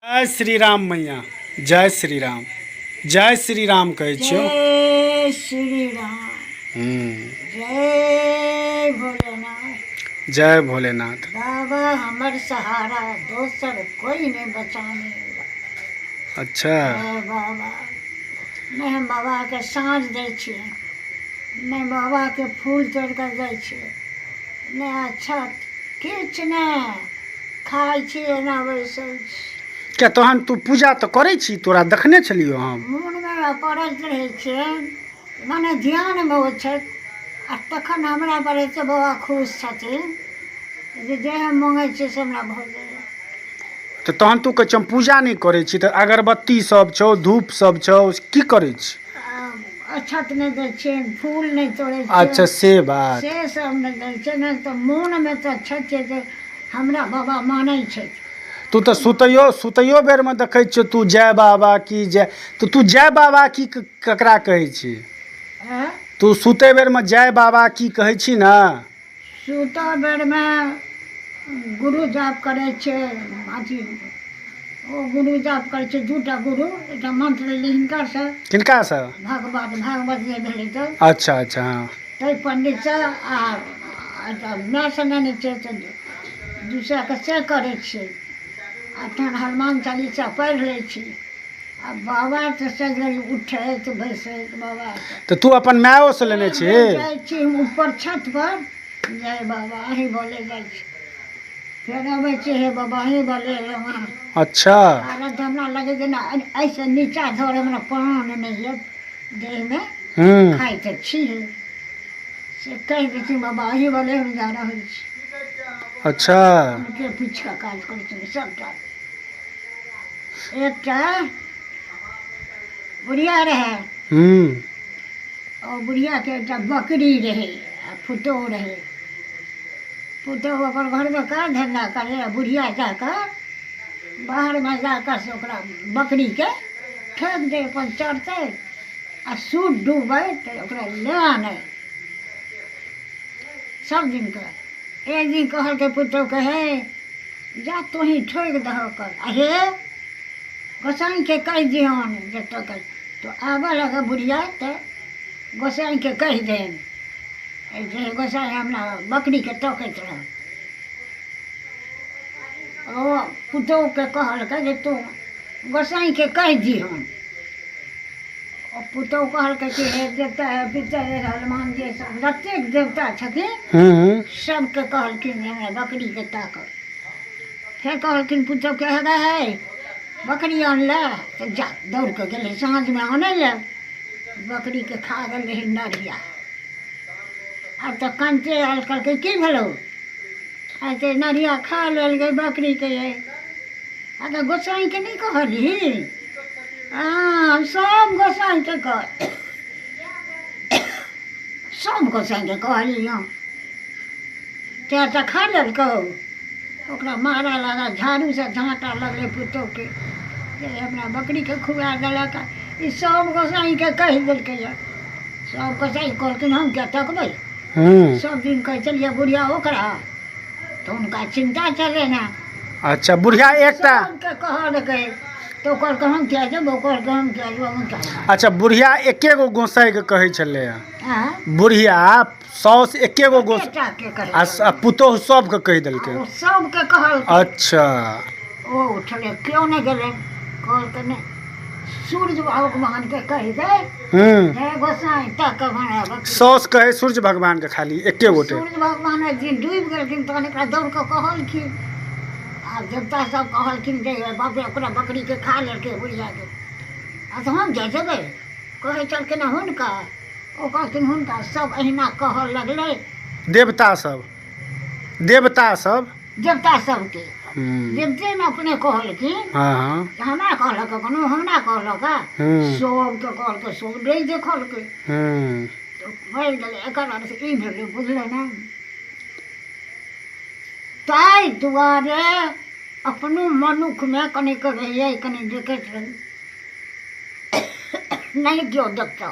जय श्री राम मैया, जय श्री राम, जय श्री राम कहै छियौ। जय श्री राम, हम्म, जय भोलेनाथ। जय भोलेनाथ। बाबा हमर सहारा, दोसर कोई नहीं बचाने वाला। अच्छा, जय बाबा। नहीं हम बाबा के साँझ दै छियै, नहीं बाबा के फूल तोड़ कर दै छियै, नहीं अच्छा किछु नहीं खाइ छियै ना बैसल छी। क्या तहन तू पूजा तो करै छी? तोरा देखने छलियो हम। मोनमे पड़ल रहै छियै, मने ध्यानमे ओ छै, आ तखन हमरा पर से बाबा खुश छथिन जे हम माँगै छियै से हमरा भऽ जाइए। तो तहन तू कहै छी हम पूजा नहीं करै छी, तो अगरबत्ती सब छौ, धूप सब छौ, की करै छी? अक्षत नहीं दै छियै, फूल नहीं तोड़ै अच्छा, छियै, से बात। से सब नहीं दै छियै, नहीं तऽ मोनमे तऽ छै जे हमरा बाबा मानै छथि। तू तो सुतैयो बेर में देखै छियै तू जय बाबा की जय, तो तू जय बाबा की ककरा कहै छी? आँय? तू सुतै बेर में जय बाबा की कहै छी ना? सुतऽ बेरमे गुरु जाप करै छै, अथी ओ गुरु जाप करै छै, दूटा गुरु, एकटा मंत्र लेली हिनकर से, किनका से? भागवत जे भेलै तऽ अच्छा अच्छा, हाँ। ताहि पंडित से आ माय से नहि छै तऽ दूसराके से करै छियै, आ तहन हनुमान चालीसा पढ़ि लै छी। आ बाबा तऽ सजरे उठैत बैसैत बाबा तो तू अपन मायो से लेने छी? जाइ छी ऊपर छत पर, जय बाबा अहीं बोले जाइ छी, फेर अबै छी हे बाबा अहीं बोले वहाँ। अच्छा, आर तऽ हमरा लगे जेना ऐसे नीचा धर, हमरा प्राण नहीं है देहमे, खाइ तऽ छी से कहि दै छी बाबा अहीं बोले हम जा रहल छी। अच्छा, हुनके पीछ कऽ काज करै छलै सबटा। एकटा बुढ़िया रहै, ओ बुढ़ियाके एकटा बकरी रहै आ पुतोहु रहै। पुतोहु अपन घरमे काज धंधा करै, आ बुढ़िया जाकऽ बाहरमे जाकऽ से ओकरा बकरीके ठोकि दै, अपन चरतै आ सूट डूबै तऽ ओकरा ले आनै सब दिनके। एक दिन कहलकै पुतोहूके हे जा तोही ठोकि दहो कर, आ हे गोसाइँके कहि दिहन जे टोकै, तो आबऽ लगे बुढ़िया तऽ गोसाइँके कहि देन जे गोसाइँ हमरा बकरीके टोकैत रहल। ओ पुतोहूके कहलकै जे तू गोसाइँके कहि दिहन। ओ पुतोहू कहलकै कि हे देवता हे पितर हे हनुमान जी सब जतेक देवता छथिन सबके कहलखिन जे हमरा बकरीके ताकऽ। फेर कहलखिन पुतोहूके हे गे हे बकरी आनले, तऽ जा दौड़ कऽ गेलै साँझमे आनै लए, बकरीके खा गेल रहै नढ़िया। आब तऽ कानिते आयल, कहलकै की भेलौ? आ तऽ नढ़िया खा लेल गई बकरीके ये। आ तऽ गोसाइँके नहीं कहली? हाँ सब गोसाइँके कह, सब गोसाइँके कहली हम, ते तऽ खा लेलकौ। ओकरा मारा लगा, झाड़ू से झाँटा लगलै पुतोहूके जे हमरा बकरीके खुआ देलक, ई सब गोसाइँके कहि देलकैए। सब गोसाइँ कहलखिन हम क्या तकबै? सब दिन कहै छलियै बुढ़िया ओकरा, तऽ हुनका चिन्ता छलै ने। अच्छा, बुढ़िया एकटा सबके कहलकै तो कहलकै हम क्या जेबो, कहलकै हम क्या जेबो, हम क्या। अच्छा, बुढ़िया एके गो गोसाई के कहै छलै। आँय? बुढ़िया साउस एके गो एकेटाके कहै आ पुतोहु सबके कहि देलकै। ओ सबके कहलकै। अच्छा, ओ उठलै, क्यों नहीं गेलै? कहलकै नहीं सूर्य भगवानके कहि दे हे गोसाइँ तक हमरा बकरी। साउस कहे सूर्य भगवान के खाली एके गोटे। सूर्य भगवान एक दिन डूबि गेलखिन, तहन एकरा दौड़ कऽ कहलखिन, आ देवता सब कहलखिन जे बाप रे ओकरा बकरीके खा लेलकै बुढ़ियाके। आ तऽ हम जा जेबै, कहै छलखिन हुनका, ओ कहलखिन हुनका, सब अहिना कहऽ लगलै देवता सब, देवता सब, देवता सबके। देवते ने अपने कहलखिन, हाँ हमरा कहलक कोनो, हमरा कहलक सबके कहलकै, सब नहीं देखलकै तऽ मरि गेलै। एकर अर्थ ई भेलै, बुझलै ने? ताहि दुआरे अपनो मनुखमे कनिक रहियै, कनि देखैत रही, नहीं केओ देखता।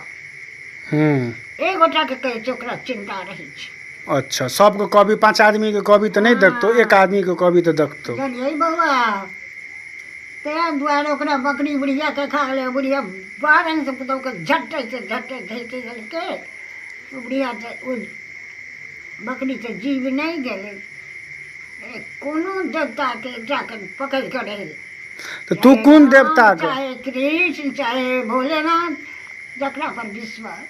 एक गोटाके कहै छै ओकरा चिन्ता रहै छै। अच्छा, सबके कहबी, 5 आदमी के कहबी तो नहीं देखतो, एक आदमी के कहबी तो देखतो। बुझलियै बौआ? ताहि दुआरे ओकरा बकरी बुढ़िया के खा ले बुढ़िया बारन से पुतहु के झट्टे धरते गेलकै बुढ़िया से ओ बकरी से जीव नहीं गेलै कोनो देवता के जाके पकड़ के रहे। तो तू कौन देवता के चाहे कृष्ण चाहे भोलेनाथ जकरा पर विश्वास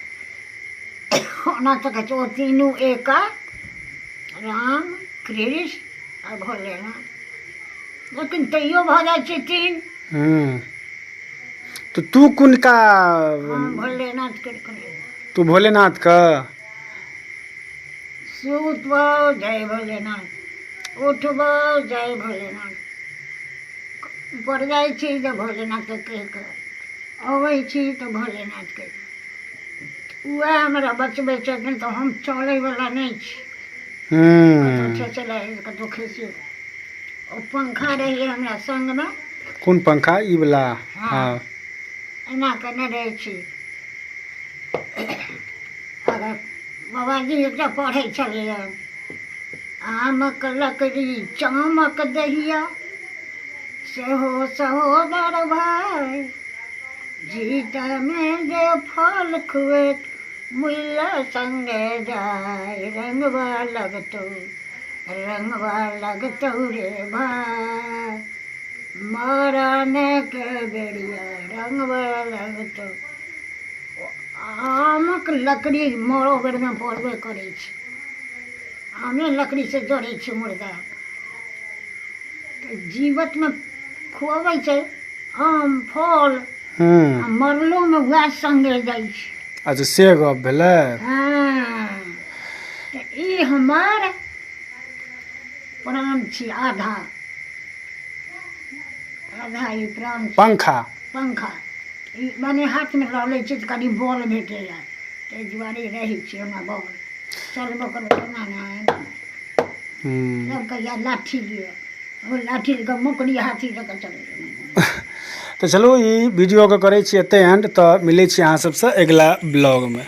होना सके ओ तीनों एक राम कृष्ण और भोलेनाथ लेकिन तैयो भऽ जाइ छै तीन। तो तू कौन का हम भोलेनाथ के करे तू भोलेनाथ का सुतबो जय भोलेनाथ उठबो जय भोलेनाथ पड़ जाइ छी तऽ भोलेनाथ के कहि कऽ अबै छी तऽ भोलेनाथ के उएह हमरा बचबै छथिन तऽ हम चलैवला नहि छी कतहु चला कतहु खिसियो ओ पंखा रहिए हमरा संगमे। कौन पंखा ई वाला हाँ एना केने रहै छी। अगर बाबाजी एकटा पढ़ै छलियै आमक लकड़ी चामक दहिया सेहो सहोदर भाय जीतमे जे फल खुएत मूल्य संगे जाय रंगवा लगतौ रे भाय मरण के बेड़िया रंगवा लगतौ। आमक लकड़ी मरो बेरमे पड़बे करै छै आमे लकड़ी से जड़ै छै मुर्दा जीवतमे खुअबै छै आम फल आ मरलोमे वएह संगे जाइ छै। अच्छा से गप भेलै। हाँ तऽ ई हमर प्राण छी आधा ई प्राण छी। पंखा ई मने हाथमे लऽ लै छी तऽ कनि बल भेटैए ताहि दुआरे रहै छी हमरा बल चलबो करबै केना नहि सब कहिया लाठी लिअ ओ लाठी के मुकरी हाथी लऽ कऽ चलै। तो चलो ई वीडियो के करै छी एते एंड तो मिलै छी अहाँ सबसे अगला ब्लॉग में।